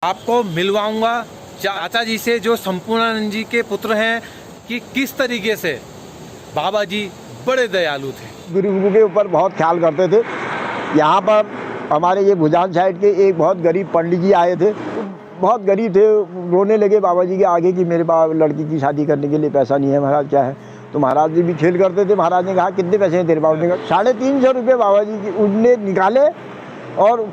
आपको मिलवाऊंगा चाचा जी से जो संपूर्णानंद जी के पुत्र हैं कि किस तरीके से बाबा जी बड़े दयालु थे। गरीबों के ऊपर बहुत ख्याल करते थे। यहाँ पर हमारे ये भुजान साइड के एक बहुत गरीब पंडित जी आए थे, बहुत गरीब थे, रोने लगे बाबा जी के आगे कि मेरे पास लड़की की शादी करने के लिए पैसा नहीं है महाराज, क्या है। तो महाराज जी भी खेल करते थे। महाराज ने कहा कितने पैसे हैं तेरे पास? 350 रुपये बाबा जी की उनने निकाले और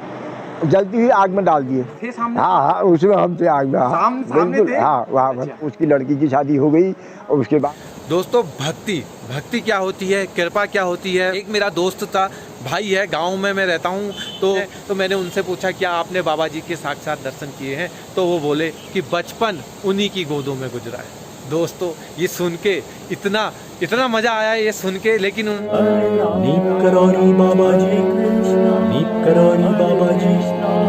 जलती हुई आग में डाल दिए। हाँ हाँ, उसमें हम थे आग में। हाँ बिल्कुल, हाँ वहाँ पर उसकी लड़की की शादी हो गई। और उसके बाद दोस्तों भक्ति क्या होती है, कृपा क्या होती है। एक मेरा दोस्त था, भाई है, गांव में मैं रहता हूँ, तो मैंने उनसे पूछा क्या आपने बाबा जी के साक्षात दर्शन किए हैं? तो वो बोले कि बचपन उन्हीं की गोदों में गुजरा है। दोस्तों ये सुन के इतना मजा आया ये सुन के। लेकिन नीप करोरी बाबा जी, नीप करोरी बाबा जी,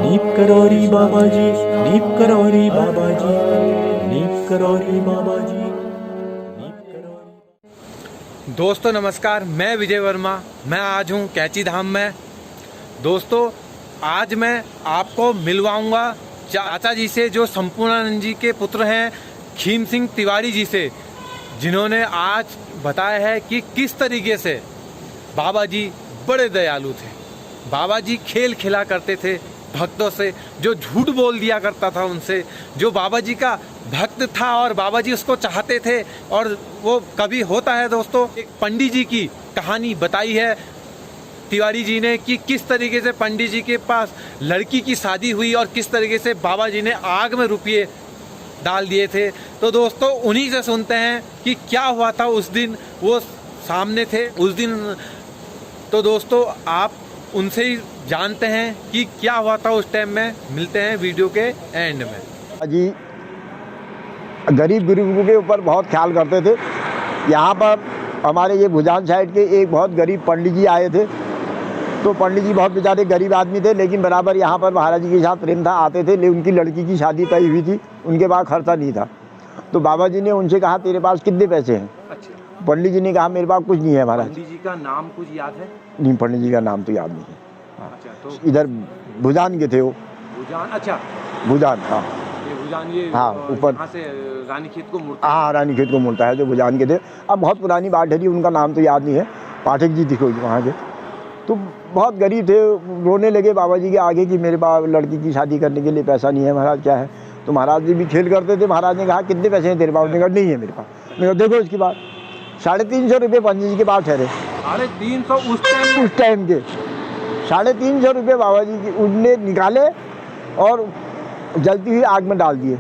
नीप करोरी बाबा जी, नीप करोरी बाबा जी, नीप करोरी बाबा जी, नीप करोरी। दोस्तों नमस्कार, मैं विजय वर्मा, मैं आज हूँ कैंची धाम में। दोस्तों आज मैं आपको मिलवाऊंगा चाचा जी से जो संपूर्णानंद जी के पुत्र हैं, खीम सिंह तिवारी जी से, जिन्होंने आज बताया है कि किस तरीके से बाबा जी बड़े दयालु थे। बाबा जी खेल खेला करते थे भक्तों से, जो झूठ बोल दिया करता था उनसे, जो बाबा जी का भक्त था और बाबा जी उसको चाहते थे। और वो कभी होता है दोस्तों, एक पंडित जी की कहानी बताई है तिवारी जी ने कि किस तरीके से पंडित जी के पास लड़की की शादी हुई और किस तरीके से बाबा जी ने आग में रुपये डाल दिए थे। तो दोस्तों उन्हीं से सुनते हैं कि क्या हुआ था उस दिन, वो सामने थे उस दिन। तो दोस्तों आप उनसे ही जानते हैं कि क्या हुआ था उस टाइम में। मिलते हैं वीडियो के एंड में। जी गरीबों के ऊपर बहुत ख्याल करते थे। यहाँ पर हमारे ये भुजान साइड के एक बहुत गरीब पंडित जी आए थे। तो पंडित जी बहुत बेचारे गरीब आदमी थे, लेकिन बराबर यहाँ पर महाराज जी के साथ प्रेम था, आते थे। लेकिन उनकी लड़की की शादी तय हुई थी, उनके पास खर्चा नहीं था। तो बाबा जी ने उनसे कहा तेरे पास कितने पैसे हैं? अच्छा। पंडित जी ने कहा मेरे पास कुछ नहीं है महाराज। पंडित जी का नाम कुछ याद है? नहीं, पंडित जी का नाम तो याद नहीं है। अच्छा, तो इधर भुजान के थे वो। भुजान, अच्छा भुजान, हाँ भुजान, ये हाँ ऊपर से रानीखेत को मुड़ता। हाँ रानीखेत को मुड़ता है, जो भुजान के थे। अब बहुत पुरानी बात है, उनका नाम तो याद नहीं है। पाठक जी दिखो वहाँ के। तो बहुत गरीब थे, रोने लगे बाबा जी के आगे कि मेरे पास लड़की की शादी करने के लिए पैसा नहीं है महाराज, क्या है। तो महाराज जी भी खेल करते थे। महाराज ने कहा कितने पैसे हैं तेरे पास? उसने कहा नहीं है मेरे पास। मैंने कहा देखो इसकी बात, 350 रुपये पंडित जी के पास ठहरे। 350 उस टाइम के 350 रुपये बाबा जी की उनने निकाले और जलती हुई आग में डाल दिए।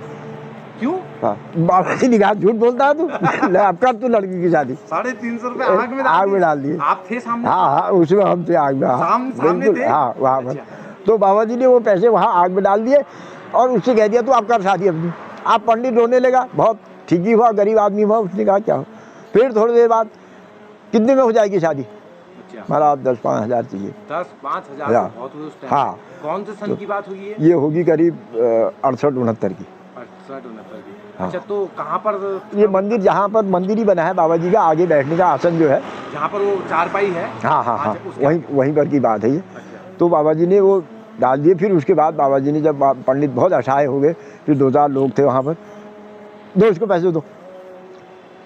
क्यों? हाँ, बाबा जी ने कहा झूठ बोलता है तू, अब कर तू लड़की की शादी। 350 रुपये आग में डाल दिए। आप थे सामने? हाँ हाँ, उसमें हम थे आग में। हाँ बिल्कुल, हाँ वहाँ पर। तो बाबा जी ने वो पैसे वहाँ आग में डाल दिए और उससे कह दिया तू आप कर शादी अपनी। आप पंडित रोने लगा, बहुत ठीक ही हुआ, गरीब आदमी हुआ। उसने कहा क्या हो। फिर थोड़ी देर बाद कितने में हो जाएगी शादी? महाराज 10-5 हज़ार चाहिए। 10-5 हज़ार बहुत हुए उस टाइम। हाँ। कौन से सन की बात हुई है? ये होगी करीब 68-69 की। 68-69 की। हाँ। अच्छा, तो कहाँ पर ये मंदिर, जहाँ पर मंदिर ही बना है बाबा जी का, आगे बैठने का आसन जो है, जहाँ पर वो चारपाई है। हाँ हाँ हाँ, वहीं पर की बात है ये। तो बाबा जी ने वो डाल दिए। फिर उसके बाद बाबा जी ने, जब पंडित बहुत असहाय हो गए, फिर 2-4 लोग थे वहाँ पर, दो इसको पैसे दो।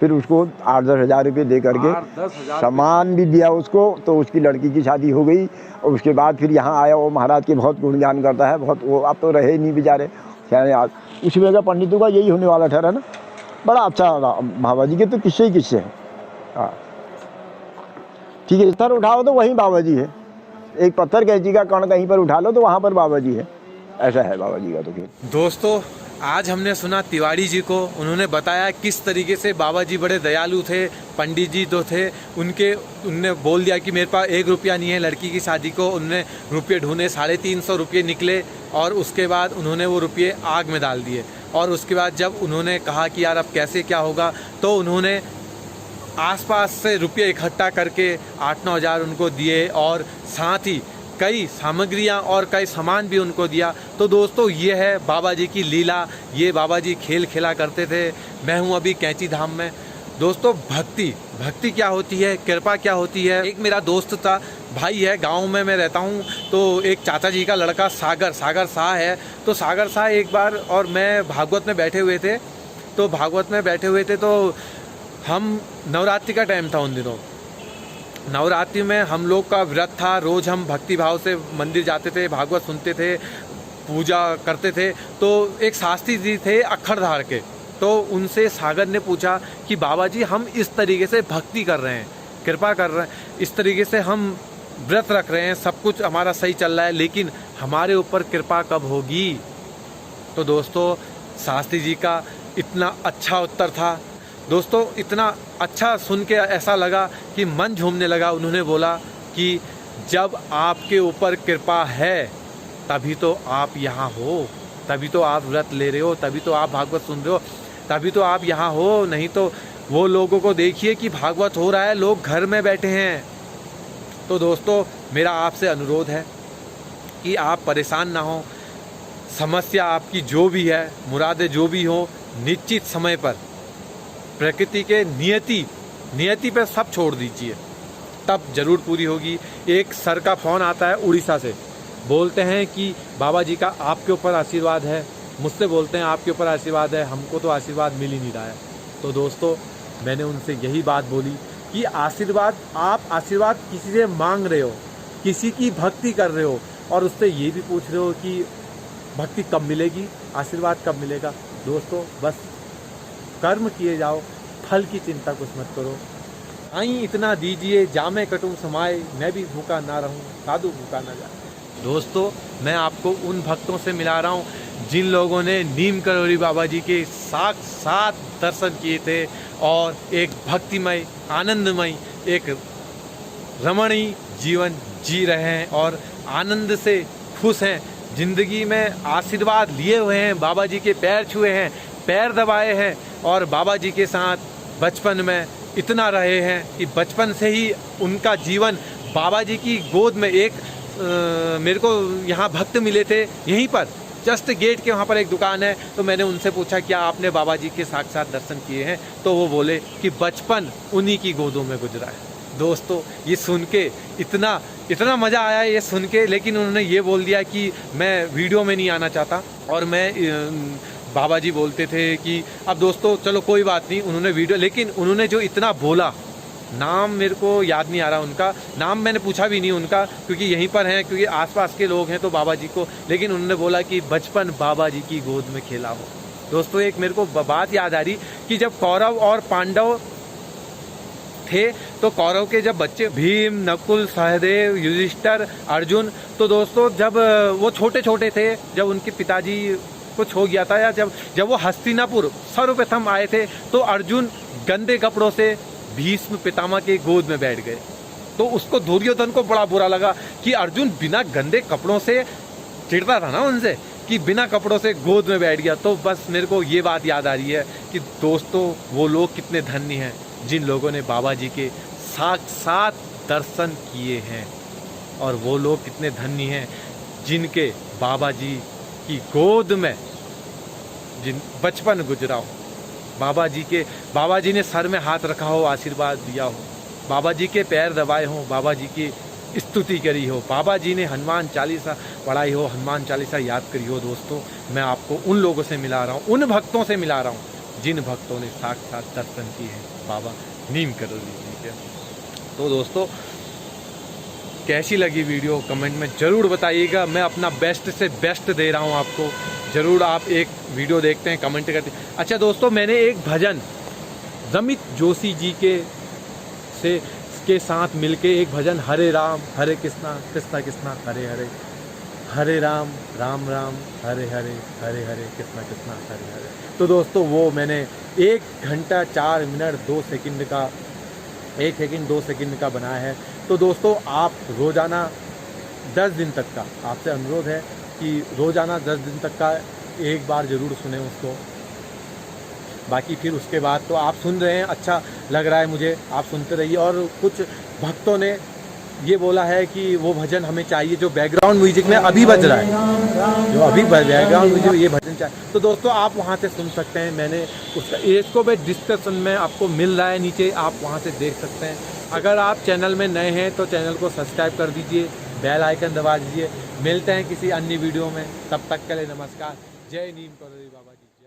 फिर उसको 8-10 हज़ार रुपये दे करके सामान भी दिया उसको। तो उसकी लड़की की शादी हो गई। और उसके बाद फिर यहाँ आया, वो महाराज के बहुत गुणगान करता है, बहुत। वो अब तो रहे नहीं बेचारे, याद उसमें का पंडितों का यही होने वाला ठहरा ना। बड़ा अच्छा बाबा जी के तो किस्से ही किस्से हैं। हाँ ठीक है, पत्थर उठाओ तो वहीं बाबा जी है। एक पत्थर कैंची का कण कहीं पर उठा लो तो वहाँ पर बाबा जी है। ऐसा है बाबा जी का। तो फिर दोस्तों आज हमने सुना तिवारी जी को, उन्होंने बताया किस तरीके से बाबा जी बड़े दयालु थे। पंडित जी तो थे, उनने बोल दिया कि मेरे पास 1 रुपया नहीं है लड़की की शादी को। उनने रुपये ढूंढे, 350 रुपये निकले और उसके बाद उन्होंने वो रुपये आग में डाल दिए। और उसके बाद जब उन्होंने कहा कि यार अब कैसे क्या होगा, तो उन्होंने आसपास से रुपये इकट्ठा करके 8-9 हज़ार उनको दिए और साथ ही कई सामग्रियां और कई सामान भी उनको दिया। तो दोस्तों ये है बाबा जी की लीला, ये बाबा जी खेल खेला करते थे। मैं हूं अभी कैंची धाम में। दोस्तों भक्ति क्या होती है, कृपा क्या होती है। एक मेरा दोस्त था, भाई है, गांव में मैं रहता हूं। तो एक चाचा जी का लड़का सागर शाह है। तो सागर शाह एक बार और मैं भागवत में बैठे हुए थे। तो हम नवरात्रि का टाइम था उन दिनों। नवरात्रि में हम लोग का व्रत था। रोज़ हम भक्ति भाव से मंदिर जाते थे, भागवत सुनते थे, पूजा करते थे। तो एक शास्त्री जी थे अक्षरधार के। तो उनसे सागर ने पूछा कि बाबा जी, हम इस तरीके से भक्ति कर रहे हैं, कृपा कर रहे हैं, इस तरीके से हम व्रत रख रहे हैं, सब कुछ हमारा सही चल रहा है, लेकिन हमारे ऊपर कृपा कब होगी? तो दोस्तों, शास्त्री जी का इतना अच्छा उत्तर था। दोस्तों, इतना अच्छा सुन के ऐसा लगा कि मन झूमने लगा। उन्होंने बोला कि जब आपके ऊपर कृपा है तभी तो आप यहाँ हो, तभी तो आप व्रत ले रहे हो, तभी तो आप भागवत सुन रहे हो, तभी तो आप यहाँ हो। नहीं तो वो लोगों को देखिए कि भागवत हो रहा है, लोग घर में बैठे हैं। तो दोस्तों, मेरा आपसे अनुरोध है कि आप परेशान ना हो। समस्या आपकी जो भी है, मुरादें जो भी हो, निश्चित समय पर प्रकृति के नियति पे सब छोड़ दीजिए, तब जरूर पूरी होगी। एक सर का फ़ोन आता है उड़ीसा से, बोलते हैं कि बाबा जी का आपके ऊपर आशीर्वाद है। मुझसे बोलते हैं आपके ऊपर आशीर्वाद है, हमको तो आशीर्वाद मिल ही नहीं रहा है। तो दोस्तों, मैंने उनसे यही बात बोली कि आप आशीर्वाद किसी से मांग रहे हो, किसी की भक्ति कर रहे हो, और उससे ये भी पूछ रहे हो कि भक्ति कब मिलेगी, आशीर्वाद कब मिलेगा। दोस्तों, बस कर्म किए जाओ, फल की चिंता कुछ मत करो। आई इतना दीजिए, जामे कटूं समाए, मैं भी भूखा ना रहूं, साधु भूखा ना जाए। दोस्तों, मैं आपको उन भक्तों से मिला रहा हूं जिन लोगों ने नीम करौरी बाबा जी के साक्षात दर्शन किए थे और एक भक्तिमय, आनंदमय, एक रमणीय जीवन जी रहे हैं और आनंद से खुश हैं। जिंदगी में आशीर्वाद लिए हुए हैं, बाबा जी के पैर छुए हैं, पैर दबाए हैं, और बाबा जी के साथ बचपन में इतना रहे हैं कि बचपन से ही उनका जीवन बाबा जी की गोद में। एक मेरे को यहाँ भक्त मिले थे, यहीं पर जस्ट गेट के वहाँ पर एक दुकान है। तो मैंने उनसे पूछा, क्या आपने बाबा जी के साक्षात दर्शन किए हैं? तो वो बोले कि बचपन उन्हीं की गोदों में गुजरा है। दोस्तों, ये सुन के इतना मज़ा आया ये सुन के। लेकिन उन्होंने ये बोल दिया कि मैं वीडियो में नहीं आना चाहता, और मैं बाबा जी बोलते थे कि अब दोस्तों चलो कोई बात नहीं, उन्होंने वीडियो, लेकिन उन्होंने जो इतना बोला, नाम मेरे को याद नहीं आ रहा उनका नाम, मैंने पूछा भी नहीं उनका, क्योंकि यहीं पर हैं, क्योंकि आसपास के लोग हैं तो बाबा जी को। लेकिन उन्होंने बोला कि बचपन बाबा जी की गोद में खेला हो। दोस्तों, एक मेरे को बात याद आ रही कि जब कौरव और पांडव थे, तो कौरव के जब बच्चे भीम, नकुल, सहदेव, युधिष्ठिर, अर्जुन, तो दोस्तों जब वो छोटे छोटे थे, जब उनके पिताजी कुछ हो गया था, या जब वो हस्तिनापुर सर्वप्रथम आए थे, तो अर्जुन गंदे कपड़ों से भीष्म पितामह के गोद में बैठ गए। तो उसको दुर्योधन को बड़ा बुरा लगा कि अर्जुन बिना गंदे कपड़ों से, चिढ़ता था ना उनसे, कि बिना कपड़ों से गोद में बैठ गया। तो बस मेरे को ये बात याद आ रही है कि दोस्तों, वो लोग कितने धन्य हैं जिन लोगों ने बाबा जी के साक्षात दर्शन किए हैं, और वो लोग कितने धन्य हैं जिनके बाबा जी की गोद में जिन बचपन गुजरा हो, बाबा जी ने सर में हाथ रखा हो, आशीर्वाद दिया हो, बाबा जी के पैर दबाए हों, बाबा जी की स्तुति करी हो, बाबा जी ने हनुमान चालीसा पढ़ाई हो, हनुमान चालीसा याद करी हो। दोस्तों, मैं आपको उन लोगों से मिला रहा हूँ, उन भक्तों से मिला रहा हूँ जिन भक्तों ने साक्षात दर्शन किए हैं बाबा नीम करौरी जी के। तो दोस्तों, कैसी लगी वीडियो कमेंट में ज़रूर बताइएगा। मैं अपना बेस्ट से बेस्ट दे रहा हूँ आपको। ज़रूर आप एक वीडियो देखते हैं, कमेंट करते हैं। अच्छा दोस्तों, मैंने एक भजन रमित जोशी जी के साथ मिलके एक भजन, हरे राम हरे कृष्णा कृष्णा कृष्णा हरे हरे, हरे राम राम राम हरे हरे, हरे हरे कृष्णा कृष्णा हरे हरे। तो दोस्तों, वो मैंने 1 घंटा 4 मिनट 2 सेकंड का 1 सेकंड 2 सेकंड का बनाया है। तो दोस्तों, आप रोज़ाना 10 दिन तक का, आपसे अनुरोध है कि रोज़ाना 10 दिन तक का एक बार ज़रूर सुने उसको। बाकी फिर उसके बाद तो आप सुन रहे हैं, अच्छा लग रहा है मुझे, आप सुनते रहिए। और कुछ भक्तों ने ये बोला है कि वो भजन हमें चाहिए जो बैकग्राउंड म्यूजिक में अभी बज रहा है, जो अभी बैकग्राउंड म्यूजिक ये भजन चाहिए। तो दोस्तों, आप वहाँ से सुन सकते हैं। मैंने उसका इसको भी डिस्क्रिप्शन में आपको मिल रहा है नीचे, आप वहाँ से देख सकते हैं। अगर आप चैनल में नए हैं तो चैनल को सब्सक्राइब कर दीजिए, बेल आइकन दबा दीजिए। मिलते हैं किसी अन्य वीडियो में, तब तक के लिए नमस्कार। जय नीम करौरी बाबा जी।